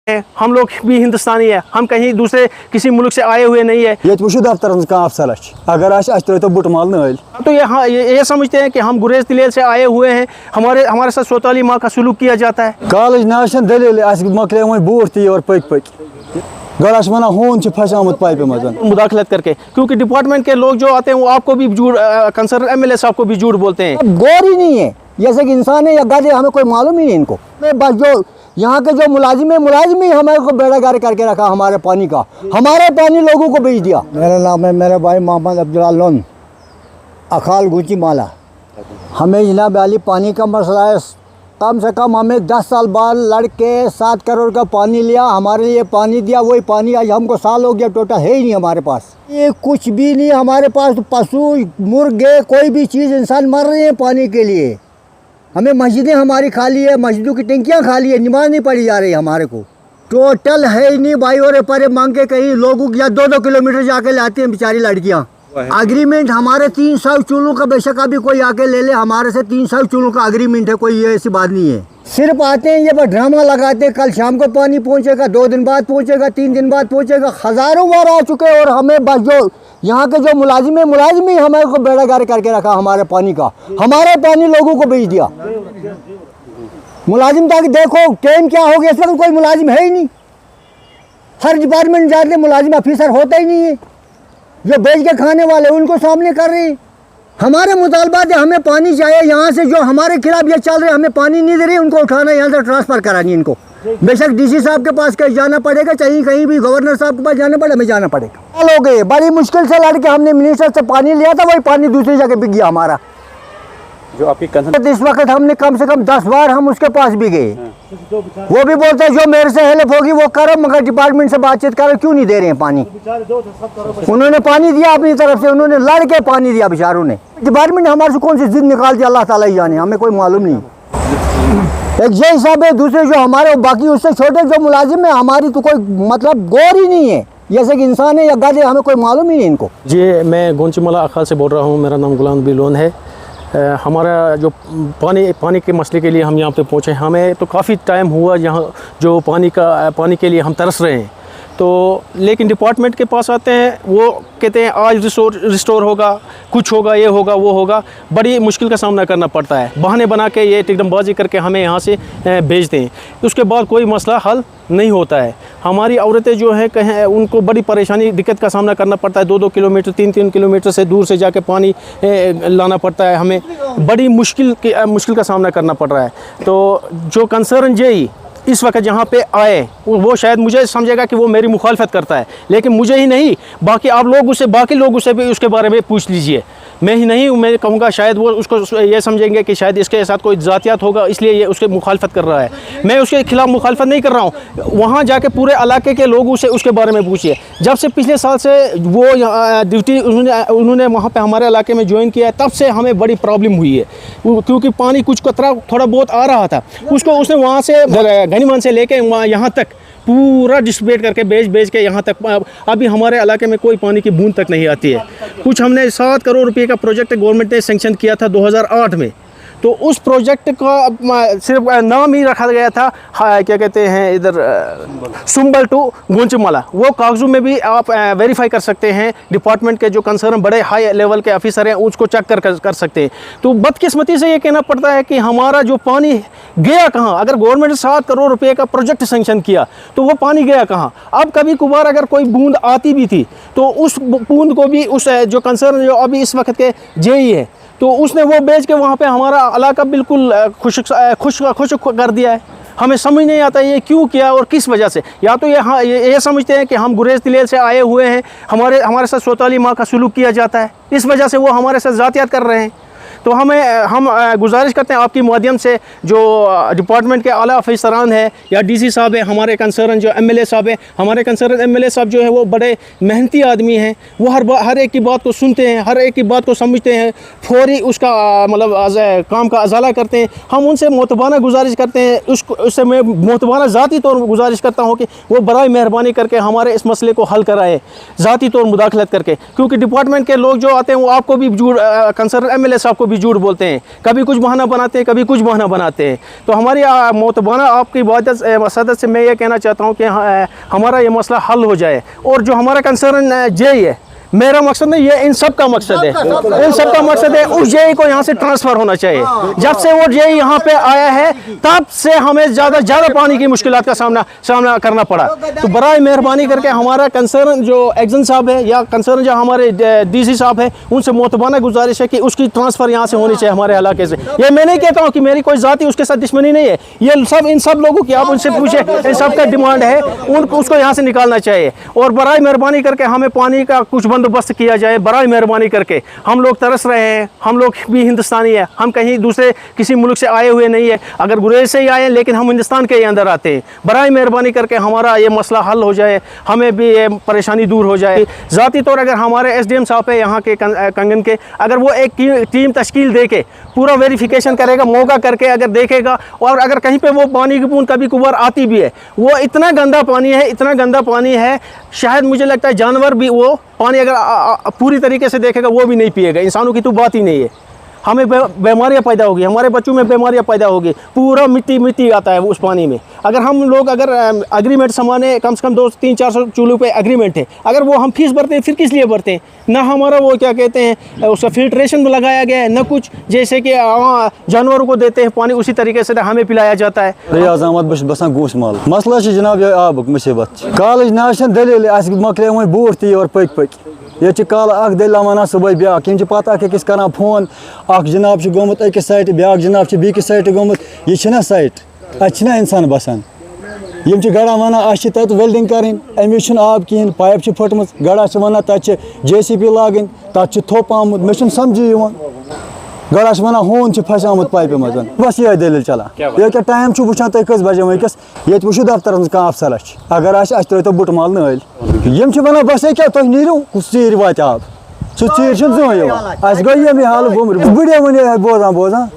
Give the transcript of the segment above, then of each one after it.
हम लोग भी हिंदुस्तानी है, हम कहीं दूसरे किसी मुल्क से आए हुए नहीं है। ये वो दफ्तर अफसर अगर तो बुटमाल नल तो ये समझते हैं कि हम गुरेज तिलेल से आए हुए हैं, हमारे साथ 44 माह का सुलूक किया जाता है। कॉलेज ना दलील मकल वो बूट ती और पक गड़ा वना हून फसामुत पाइपे मज मुदाखलत करके, क्योंकि डिपार्टमेंट के लोग जो आते हैं वो आपको भी झूठ, कंसर्न एमएलए साहब को भी झूठ बोलते हैं। गौर ही नहीं है, जैसे कि इंसान है या गधे, हमें कोई मालूम ही नहीं इनको। बस जो यहाँ के जो मुलाजिम ही हमारे को बेड़ागार करके रखा हमारे पानी का, हमारे पानी लोगों को बेच दिया। मेरा नाम है मेरे भाई मोहम्मद अब्दुल्ला अखाल गुंची माला। हमें जनाब अली पानी का मसला है, कम से कम हमें 10 साल बाद लड़के 7 करोड़ का पानी लिया, हमारे लिए पानी दिया, वही पानी आज हमको साल हो गया, टोटा है ही नहीं हमारे पास। ये कुछ भी नहीं हमारे पास, तो पशु मुर्गे कोई भी चीज़ इंसान मर रहे हैं पानी के लिए। हमें मस्जिदें हमारी खाली है, मस्जिदों की टंकियाँ खाली है, नमाज नहीं पढ़ी जा रही हमारे को, टोटल है ही नहीं भाई। और परे मांग के कहीं लोगों या 2-2 किलोमीटर जाके लाती हैं बेचारी लड़कियाँ। अग्रीमेंट हमारे 300 चूल्हों का, बेशक अभी कोई आके ले ले, हमारे से 300 चूल्हों का अग्रीमेंट है, कोई ये ऐसी बात नहीं है। सिर्फ आते हैं ये बस ड्रामा लगाते हैं, कल शाम को पानी पहुंचेगा, 2 दिन बाद पहुंचेगा, 3 दिन बाद पहुंचेगा, हज़ारों बार आ चुके हैं। और हमें बस जो यहाँ के जो मुलाजिम ही हमारे को बेड़ागार करके रखा हमारे पानी का, हमारे पानी लोगों को बेच दिया। मुलाजिम ताकि देखो टाइम क्या हो गया, इस वक्त कोई मुलाजिम है ही नहीं। हर डिपार्टमेंट जाते मुलाजिम ऑफिसर होता ही नहीं है, जो बेच के खाने वाले उनको सामने कर रहे हैं। हमारे मुतालबात है, हमें पानी चाहिए। यहाँ से जो हमारे खिलाफ ये चल रहे हमें पानी नहीं दे रही, उनको उठाना, यहाँ से ट्रांसफ़र करानी इनको। बेशक डीसी साहब के पास कहीं जाना पड़ेगा, चाहे कहीं भी गवर्नर साहब के पास जाना पड़े, हमें जाना पड़ेगा। हो गए बड़ी मुश्किल से लड़के हमने मिनिस्टर से पानी लिया था, वही पानी दूसरी जगह बिक गया हमारा। जो आपकी कंसर्न इस वक्त हमने कम से कम 10 बार हम उसके पास भी गए, वो भी बोलते हैं जो मेरे से हेल्प होगी वो करो, मगर डिपार्टमेंट से बातचीत करो, क्यों नहीं दे रहे हैं पानी। उन्होंने पानी दिया अपनी तरफ से, उन्होंने लड़के पानी दिया बेचारों ने। डिपार्टमेंट हमारे से कौन सी जिद निकाल दी अल्लाह ताला ही जाने, हमें कोई मालूम नहीं। एक ये हिसाब है, दूसरे जो हमारे बाकी उससे छोटे जो मुलाजिम है, हमारी तो कोई मतलब गौर ही नहीं है, जैसे कि इंसान है या गधे, हमें कोई मालूम ही नहीं इनको। जी, मैं गुंचीमाला अखाल से बोल रहा हूँ, मेरा नाम गुलाम नबी लोन है। हमारा जो पानी के मसले के लिए हम यहाँ पे पहुँचे, हमें तो काफ़ी टाइम हुआ यहाँ जो पानी के लिए हम तरस रहे हैं। तो लेकिन डिपार्टमेंट के पास आते हैं, वो कहते हैं आज रिस्टोर होगा, कुछ होगा, ये होगा, वो होगा। बड़ी मुश्किल का सामना करना पड़ता है, बहाने बना के ये टिकटबाजी करके हमें यहाँ से भेजते हैं। उसके बाद कोई मसला हल नहीं होता है। हमारी औरतें जो हैं कहीं उनको बड़ी परेशानी दिक्कत का सामना करना पड़ता है, 2-2 किलोमीटर 3-3 किलोमीटर से दूर से जाके पानी लाना पड़ता है, हमें बड़ी मुश्किल का सामना करना पड़ रहा है। तो जो कंसर्न जेई इस वक्त जहाँ पे आए, वो शायद मुझे समझेगा कि वो मेरी मुखालफत करता है, लेकिन मुझे ही नहीं, बाकी बाकी लोग उससे भी उसके बारे में पूछ लीजिए। मैं ही नहीं, मैं कहूँगा शायद वो उसको ये समझेंगे कि शायद इसके साथ कोई ज़ातियात होगा, इसलिए ये उसके मुखालफत कर रहा है। मैं उसके खिलाफ मुखालफत नहीं कर रहा हूँ। वहाँ जाके पूरे इलाके के लोगों से उसके बारे में पूछिए। जब से पिछले साल से वो ड्यूटी उन्होंने वहाँ पे हमारे इलाके में ज्वाइन किया है, तब से हमें बड़ी प्रॉब्लम हुई है, क्योंकि पानी कुछ कतरा थोड़ा बहुत आ रहा था, उसको उसने वहाँ से गनीमान से लेके वहाँ यहाँ तक पूरा डिस्ट्रीब्यूट करके बेच के यहाँ तक अभी हमारे इलाके में कोई पानी की बूंद तक नहीं आती है। कुछ हमने 7 करोड़ रुपए का प्रोजेक्ट गवर्नमेंट ने सैंक्शन किया था 2008 में, तो उस प्रोजेक्ट का सिर्फ नाम ही रखा गया था, क्या कहते हैं इधर सुंबल टू गुंचीमाला। वो कागजों में भी आप वेरीफाई कर सकते हैं, डिपार्टमेंट के जो कंसर्न बड़े हाई लेवल के ऑफिसर हैं उसको चेक कर सकते हैं। तो बदकिस्मती से ये कहना पड़ता है कि हमारा जो पानी गया कहाँ। अगर गवर्नमेंट ने 7 करोड़ रुपए का प्रोजेक्ट सैंक्शन किया तो वो पानी गया कहाँ। अब कभी कभार अगर कोई बूंद आती भी थी तो उस बूंद को भी उस जो कंसर्न जो अभी इस वक्त के जेई है, तो उसने वो बेच के वहाँ पे हमारा इलाका बिल्कुल खुश कर दिया है। हमें समझ नहीं आता ये क्यों किया और किस वजह से। या तो ये समझते हैं कि हम गुरेज तिलेल से आए हुए हैं, हमारे साथ 44 माह का सुलूक किया जाता है, इस वजह से वो हमारे साथ ज़ातियात कर रहे हैं। तो हम गुजारिश करते हैं आपकी माध्यम से, जो डिपार्टमेंट के आला अफसरान है या डीसी साहब है, हमारे कंसर्न जो एमएलए साहब है, हमारे कंसर्न एमएलए साहब जो है वो बड़े मेहनती आदमी हैं, वो हर एक की बात को सुनते हैं, हर एक की बात को समझते हैं, फौरी उसका मतलब काम का अजाला करते हैं। हम उनसे मोतबाना गुजारिश करते हैं, उससे मैं मोतबाना ज़ाती तौर पर गुजारिश करता हूँ कि वो बराए मेहरबानी करके हमारे इस मसले को हल कराए, ज़ाती तौर मुदाखलत करके, क्योंकि डिपार्टमेंट के लोग जो आते हैं वो आपको भी कंसर्न एमएलए साहब को कभी झूठ बोलते हैं, कभी कुछ बहाना बनाते हैं, कभी कुछ बहाना बनाते हैं। तो हमारी मोतबाना आपकी सदस्य से मैं ये कहना चाहता हूँ कि हमारा ये मसला हल हो जाए। और जो हमारा कंसर्न जेई है, मेरा मकसद नहीं, ये इन सब का मकसद है, इन सब का मकसद है। उस जेई को यहाँ से ट्रांसफ़र होना चाहिए। जब से वो जेई यहाँ पे आया है तब से हमें ज़्यादा पानी की मुश्किलात का सामना करना पड़ा। तो बराए मेहरबानी करके हमारा कंसर्न जो एक्जन साहब है या कंसर्न जो हमारे डीसी साहब है, उनसे मोतबाना गुजारिश है कि उसकी ट्रांसफ़र यहाँ से होनी चाहिए हमारे इलाके से। ये मैं नहीं कहता हूँ कि मेरी कोई ज़ाती उसके साथ दुश्मनी नहीं है, ये सब इन सब लोगों की आप उनसे पूछे, इन सब का डिमांड है, उसको यहाँ से निकालना चाहिए। और बराए मेहरबानी करके हमें पानी का कुछ बंदोबस्त किया जाए, बराए मेहरबानी करके। हम लोग तरस रहे हैं, हम लोग भी हिंदुस्तानी है, हम कहीं दूसरे किसी मुल्क से आए हुए नहीं है, अगर गुरेज से ही आए हैं लेकिन हम हिंदुस्तान के ही अंदर आते हैं। बराए मेहरबानी करके हमारा ये मसला हल हो जाए, हमें भी ये परेशानी दूर हो जाए। ज़ाती तौर अगर हमारे SDM साहब है यहाँ के कंगन के, अगर वो एक टीम तश्कील दे के पूरा वेरिफिकेशन करेगा, मौका करके अगर देखेगा, और अगर कहीं पे वो पानी की बूंद कभी कभार आती भी है, वो इतना गंदा पानी है, इतना गंदा पानी है, शायद मुझे लगता है जानवर भी वो पानी अगर पूरी तरीके से देखेगा वो भी नहीं पिएगा। इंसानों की तो बात ही नहीं है। हमें बीमारियाँ पैदा होगी, हमारे बच्चों में बीमारियाँ पैदा होगी, पूरा मिट्टी आता है उस पानी में। अगर हम लोग अगर एग्रीमेंट समाने कम से कम 200-300-400 चूल्हों पे एग्रीमेंट है, अगर वो हम फीस भरते हैं फिर किस लिए भरते हैं? ना हमारा वो क्या कहते हैं उसका फिल्ट्रेशन में लगाया गया है, ना कुछ जैसे कि जानवरों को देते हैं पानी उसी तरीके से हमें पिलाया जाता है। रियाज अहमद बस बसान गोस माल मसला जनाब ये आबुक मुसीबत कॉलेज नाश दलील मकल वो बूट ती और पक ये कल दलील वन सुबह ब्या पत अकिस कर फोन जनाब गोमुत अकिस साइट ब्या जनाब बीकिस साइट गोमुत यह साइट अना इंसान बसान गड़ा वन तत वेल्डिंग करें अमिस आब कहें पाइप फुटम गड़ा वन तत JCB लागन तत थोप आमुत मे समझी गड़ा वन होन फस आमुत पाइप मज बस ये दलील चलान ये क्या टाइम वुचान तुम कस बजे वस ये वो दफ्तर कह अफसर अगर तो बुट माल नल वन बस क्या तुम नीरू चीर वात आब सह चीर जोन गई ये हाल गोमुत बुढ़े वन बोजान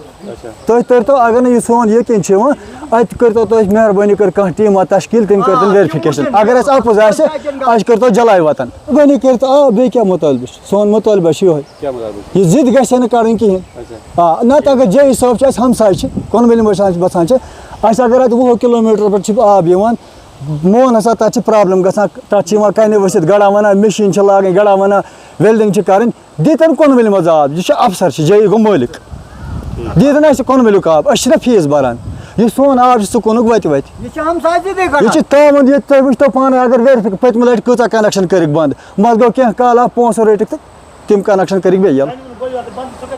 तुम करो अगर नहीं सोन यकीन अत करो तुम मेहरबानी कर कह टीम तश्कील तम कर वेरिफिकेशन अगर अपोज करो जलाय वतन मेहरबानी कर बे क्या मुतालबा सोन मुतालबा ये जिद गि करें कहें नत अगर JE साहब हमसाय कोनवल बसान अगर अत 20 किलोमीटर पर आब मोन हसा तक प्रॉब्लम गसान तक कन वसित गड़ा वन मशीन लागन गड़ा वन वेल्डिंग करें दीतन कोनवल मज आब यह अफसर JE गो मालिक दीतन कोनवल आब ना फीस भरान यह सोन आब सह कुनुक वत यह तावन ये तुम वो पान अगर वेरिफिक पतम लट कचा कनेक्शन कर बंद मत गो क्या काल पोस रटिक तो तम कनेक्शन कर